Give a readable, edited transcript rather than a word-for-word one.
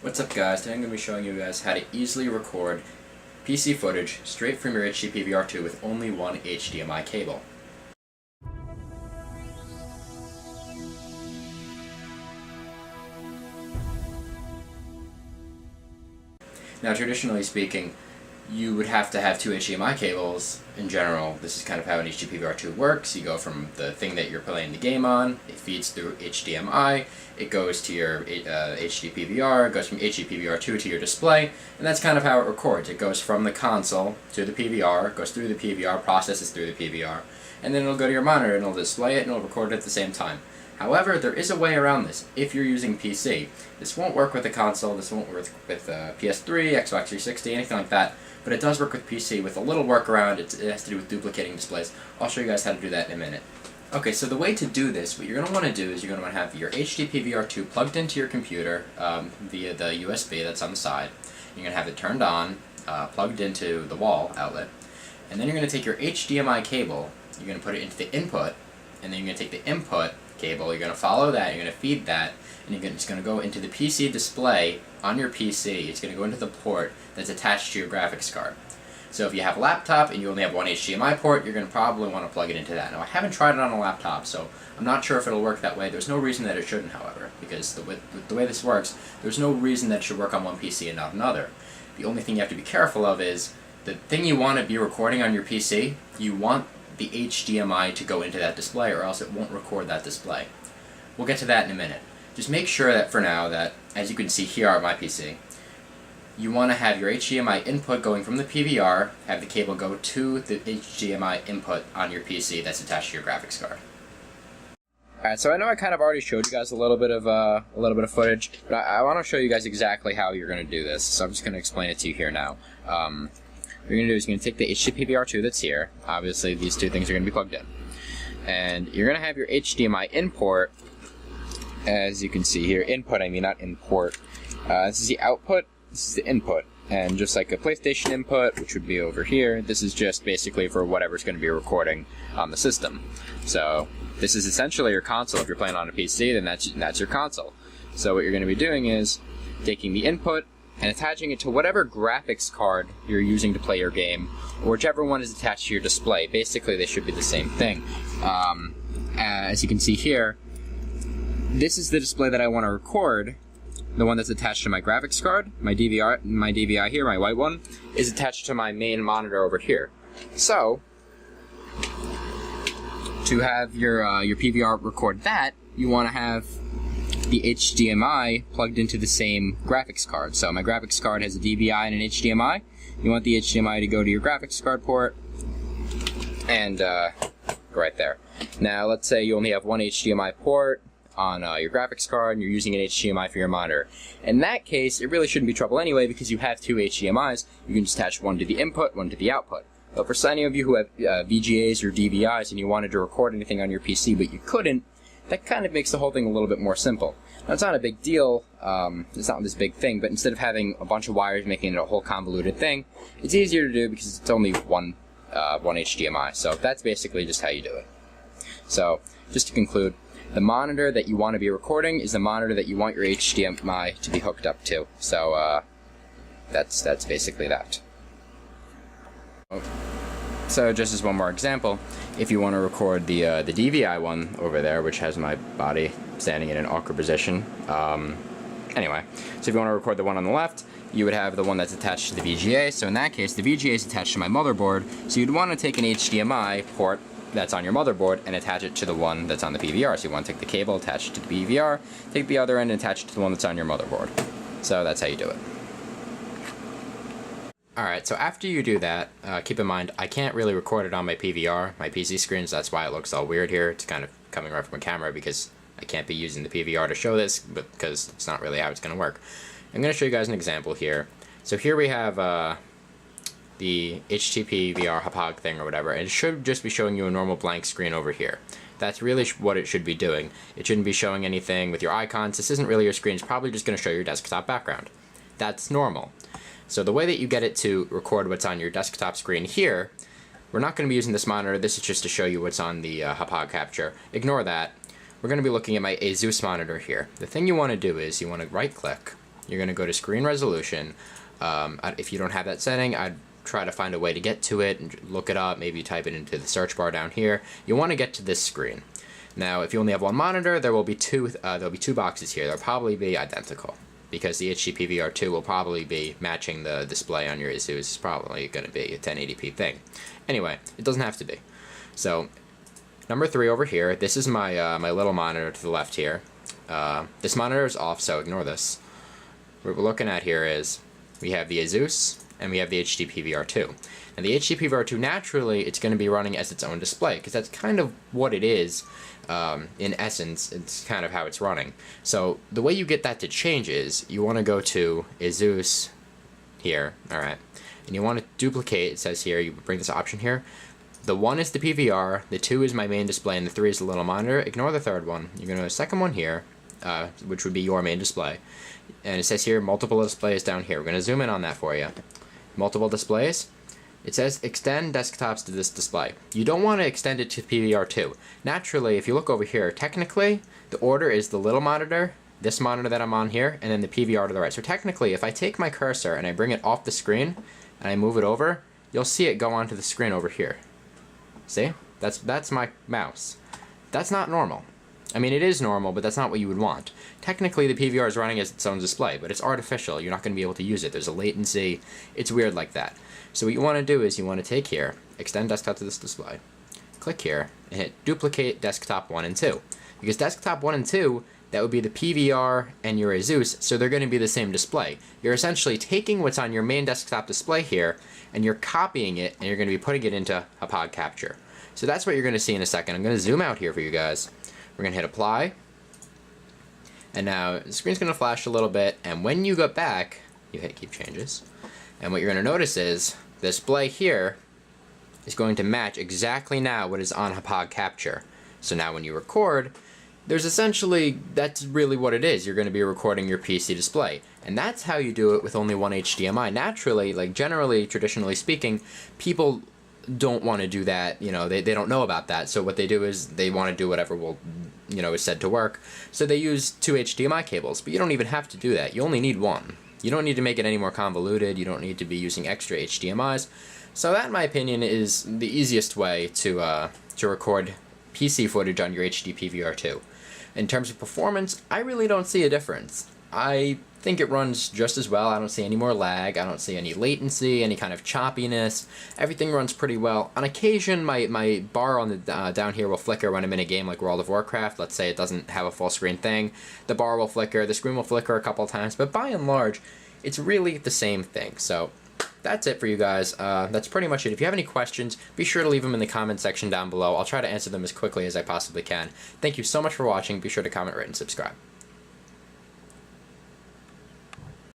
What's up guys, today I'm going to be showing you guys how to easily record PC footage straight from your HD PVR2 with only one HDMI cable. Now traditionally speaking, you would have to have two HDMI cables in general. This is kind of how an HD PVR2 works. You go from the thing that you're playing the game on, it feeds through HDMI, it goes to your HD PVR, it goes from HD PVR2 to your display, and that's kind of how it records. It goes from the console to the PVR, goes through the PVR, processes through the PVR, and then it'll go to your monitor and it'll display it and it'll record it at the same time. However, there is a way around this if you're using PC. This won't work with the console, this won't work with PS3, Xbox 360, anything like that, but it does work with PC with a little workaround. It has to do with duplicating displays. I'll show you guys how to do that in a minute. Okay, so the way to do this, what you're going to want to do is you're going to want to have your HD PVR2 plugged into your computer via the USB that's on the side. You're going to have it turned on, plugged into the wall outlet, and then you're going to take your HDMI cable, you're going to put it into the input, and then you're going to take the input cable, you're going to follow that, you're going to feed that, and it's going to go into the PC display on your PC. It's going to go into the port that's attached to your graphics card. So if you have a laptop and you only have one HDMI port, you're going to probably want to plug it into that. Now I haven't tried it on a laptop, so I'm not sure if it'll work that way. There's no reason that it shouldn't, however, because the way this works, there's no reason that it should work on one PC and not another. The only thing you have to be careful of is the thing you want to be recording on your PC, you want the HDMI to go into that display or else it won't record that display. We'll get to that in a minute. Just make sure that for now that, as you can see here on my PC, you want to have your HDMI input going from the PVR, have the cable go to the HDMI input on your PC that's attached to your graphics card. Alright, so I know I kind of already showed you guys a little bit of footage, but I want to show you guys exactly how you're going to do this, so I'm just going to explain it to you here now. What you're going to do is you're going to take the HD PVR2 that's here. Obviously, these two things are going to be plugged in. And you're going to have your HDMI import, as you can see here. Input, I mean, not import. This is the output, this is the input. And just like a PlayStation input, which would be over here, this is just basically for whatever's going to be recording on the system. So this is essentially your console. If you're playing on a PC, then that's your console. So what you're going to be doing is taking the input and attaching it to whatever graphics card you're using to play your game, or whichever one is attached to your display. Basically, they should be the same thing. As you can see here, this is the display that I want to record. The one that's attached to my graphics card, my DVI here, my white one, is attached to my main monitor over here. So, to have your PVR record that, you want to have the HDMI plugged into the same graphics card. So my graphics card has a DVI and an HDMI. You want the HDMI to go to your graphics card port and go right there. Now let's say you only have one HDMI port on your graphics card and you're using an HDMI for your monitor. In that case, it really shouldn't be trouble anyway because you have two HDMIs. You can just attach one to the input, one to the output. But for any of you who have VGAs or DVIs and you wanted to record anything on your PC but you couldn't, that kind of makes the whole thing a little bit more simple. Now, it's not a big deal, it's not this big thing, but instead of having a bunch of wires making it a whole convoluted thing, it's easier to do because it's only one HDMI. So that's basically just how you do it. So, just to conclude, the monitor that you want to be recording is the monitor that you want your HDMI to be hooked up to. So, that's basically that. So just as one more example, if you want to record the DVI one over there, which has my body standing in an awkward position, anyway, so if you want to record the one on the left, you would have the one that's attached to the VGA. So in that case, the VGA is attached to my motherboard, so you'd want to take an HDMI port that's on your motherboard and attach it to the one that's on the PVR. So you want to take the cable, attach it to the PVR, take the other end and attach it to the one that's on your motherboard. So that's how you do it. Alright, so after you do that, keep in mind, I can't really record it on my PVR, my PC screens, that's why it looks all weird here. It's kind of coming right from a camera because I can't be using the PVR to show this, but because it's not really how it's going to work. I'm going to show you guys an example here. So here we have the HTTP VR hopog thing or whatever, and it should just be showing you a normal blank screen over here. That's really what it should be doing. It shouldn't be showing anything with your icons. This isn't really your screen, it's probably just going to show your desktop background. That's normal. So the way that you get it to record what's on your desktop screen here, we're not going to be using this monitor. This is just to show you what's on the hopog capture. Ignore that. We're going to be looking at my Asus monitor here. The thing you want to do is you want to right click you're going to go to screen resolution. If you don't have that setting, I'd try to find a way to get to it and look it up. Maybe type it into the search bar down here. You want to get to this screen. Now, if you only have one monitor, there'll be two boxes here. They'll probably be identical, because the HD PVR2 will probably be matching the display on your Asus. It's probably going to be a 1080p thing. Anyway, it doesn't have to be. So, number 3 over here, this is my my little monitor to the left here. This monitor is off, so ignore this. What we're looking at here is, we have the Asus, and we have the HD PVR2. And the HD PVR2, naturally, it's going to be running as its own display, because that's kind of what it is. In essence, it's kind of how it's running. So the way you get that to change is, you want to go to Asus here, alright, and you want to duplicate, it says here, you bring this option here. The 1 is the PVR, the 2 is my main display, and the 3 is the little monitor. Ignore the third one. You're going to go to the second one here, which would be your main display. And it says here, multiple displays down here. We're going to zoom in on that for you. Multiple displays. It says extend desktops to this display. You don't want to extend it to PVR2. Naturally, if you look over here, technically, the order is the little monitor, this monitor that I'm on here, and then the PVR to the right. So technically, if I take my cursor and I bring it off the screen, and I move it over, you'll see it go onto the screen over here. See? That's my mouse. That's not normal. I mean, it is normal, but that's not what you would want. Technically, the PVR is running as its own display, but it's artificial. You're not going to be able to use it. There's a latency. It's weird like that. So what you want to do is you want to take here, extend desktop to this display, click here, and hit duplicate desktop 1 and 2. Because desktop 1 and 2, that would be the PVR and your Asus, so they're going to be the same display. You're essentially taking what's on your main desktop display here, and you're copying it, and you're going to be putting it into a pod capture. So that's what you're going to see in a second. I'm going to zoom out here for you guys. We're going to hit apply, and now the screen's going to flash a little bit, and when you go back, you hit keep changes, and what you're going to notice is the display here is going to match exactly now what is on pod capture. So now when you record, there's essentially, that's really what it is. You're going to be recording your PC display, and that's how you do it with only one HDMI. Naturally, like generally, traditionally speaking, people don't want to do that, you know, they don't know about that, so what they do is they want to do whatever will, you know, is said to work, so they use 2 HDMI cables, but you don't even have to do that. You only need one. You don't need to make it any more convoluted. You don't need to be using extra HDMIs. So that, in my opinion, is the easiest way to record PC footage on your HD PVR2. In terms of performance, I really don't see a difference. I think it runs just as well. I don't see any more lag. I don't see any latency, any kind of choppiness. Everything runs pretty well. On occasion, my bar on the down here will flicker when I'm in a game like World of Warcraft. Let's say it doesn't have a full screen thing. The bar will flicker, the screen will flicker a couple times, but by and large, it's really the same thing. So that's it for you guys. That's pretty much it. If you have any questions, be sure to leave them in the comment section down below. I'll try to answer them as quickly as I possibly can. Thank you so much for watching. Be sure to comment, rate, and subscribe.